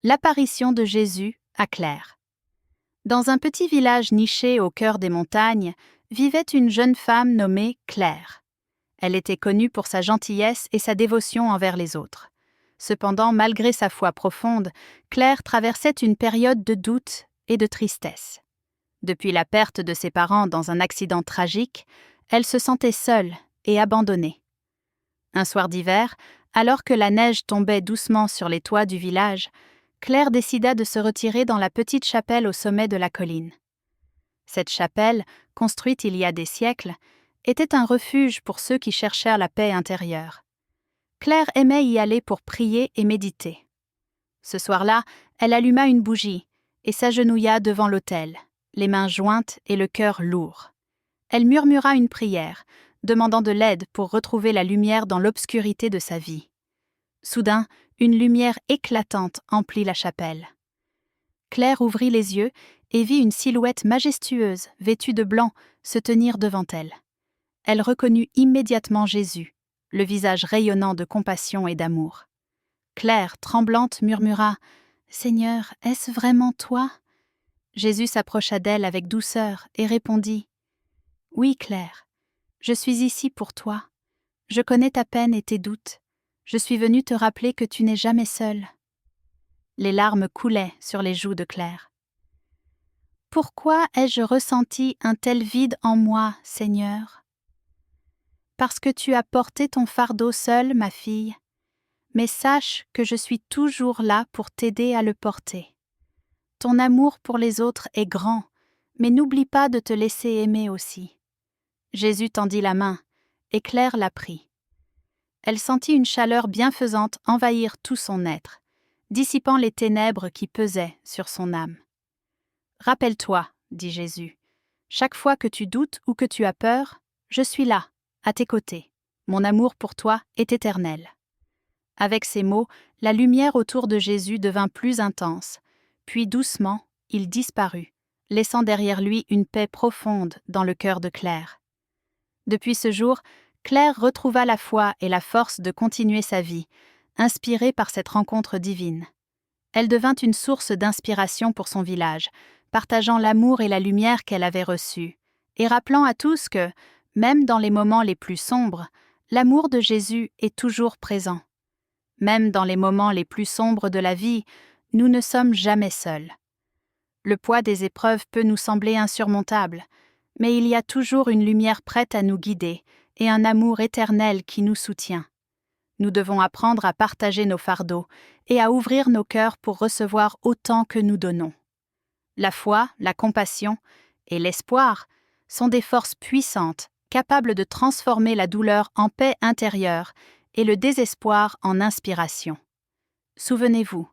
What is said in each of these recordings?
L'apparition de Jésus à Claire. Dans un petit village niché au cœur des montagnes, vivait une jeune femme nommée Claire. Elle était connue pour sa gentillesse et sa dévotion envers les autres. Cependant, malgré sa foi profonde, Claire traversait une période de doute et de tristesse. Depuis la perte de ses parents dans un accident tragique, elle se sentait seule et abandonnée. Un soir d'hiver, alors que la neige tombait doucement sur les toits du village, Claire décida de se retirer dans la petite chapelle au sommet de la colline. Cette chapelle, construite il y a des siècles, était un refuge pour ceux qui cherchèrent la paix intérieure. Claire aimait y aller pour prier et méditer. Ce soir-là, elle alluma une bougie et s'agenouilla devant l'autel, les mains jointes et le cœur lourd. Elle murmura une prière, demandant de l'aide pour retrouver la lumière dans l'obscurité de sa vie. Soudain, une lumière éclatante emplit la chapelle. Claire ouvrit les yeux et vit une silhouette majestueuse, vêtue de blanc, se tenir devant elle. Elle reconnut immédiatement Jésus, le visage rayonnant de compassion et d'amour. Claire, tremblante, murmura « Seigneur, est-ce vraiment toi ?» Jésus s'approcha d'elle avec douceur et répondit « Oui, Claire, je suis ici pour toi. Je connais ta peine et tes doutes. Je suis venue te rappeler que tu n'es jamais seule. » Les larmes coulaient sur les joues de Claire. « Pourquoi ai-je ressenti un tel vide en moi, Seigneur ? » « Parce que tu as porté ton fardeau seule, ma fille. Mais sache que je suis toujours là pour t'aider à le porter. Ton amour pour les autres est grand, mais n'oublie pas de te laisser aimer aussi. » Jésus tendit la main, et Claire la prit. Elle sentit une chaleur bienfaisante envahir tout son être, dissipant les ténèbres qui pesaient sur son âme. « Rappelle-toi, dit Jésus, chaque fois que tu doutes ou que tu as peur, je suis là, à tes côtés. Mon amour pour toi est éternel. » Avec ces mots, la lumière autour de Jésus devint plus intense, puis doucement, il disparut, laissant derrière lui une paix profonde dans le cœur de Claire. Depuis ce jour, Claire retrouva la foi et la force de continuer sa vie, inspirée par cette rencontre divine. Elle devint une source d'inspiration pour son village, partageant l'amour et la lumière qu'elle avait reçus, et rappelant à tous que, même dans les moments les plus sombres, l'amour de Jésus est toujours présent. Même dans les moments les plus sombres de la vie, nous ne sommes jamais seuls. Le poids des épreuves peut nous sembler insurmontable, mais il y a toujours une lumière prête à nous guider et un amour éternel qui nous soutient. Nous devons apprendre à partager nos fardeaux et à ouvrir nos cœurs pour recevoir autant que nous donnons. La foi, la compassion et l'espoir sont des forces puissantes, capables de transformer la douleur en paix intérieure et le désespoir en inspiration. Souvenez-vous,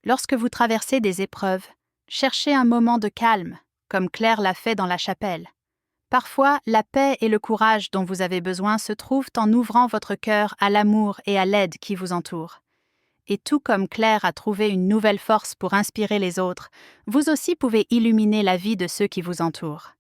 lorsque vous traversez des épreuves, cherchez un moment de calme, comme Claire l'a fait dans la chapelle. Parfois, la paix et le courage dont vous avez besoin se trouvent en ouvrant votre cœur à l'amour et à l'aide qui vous entoure. Et tout comme Claire a trouvé une nouvelle force pour inspirer les autres, vous aussi pouvez illuminer la vie de ceux qui vous entourent.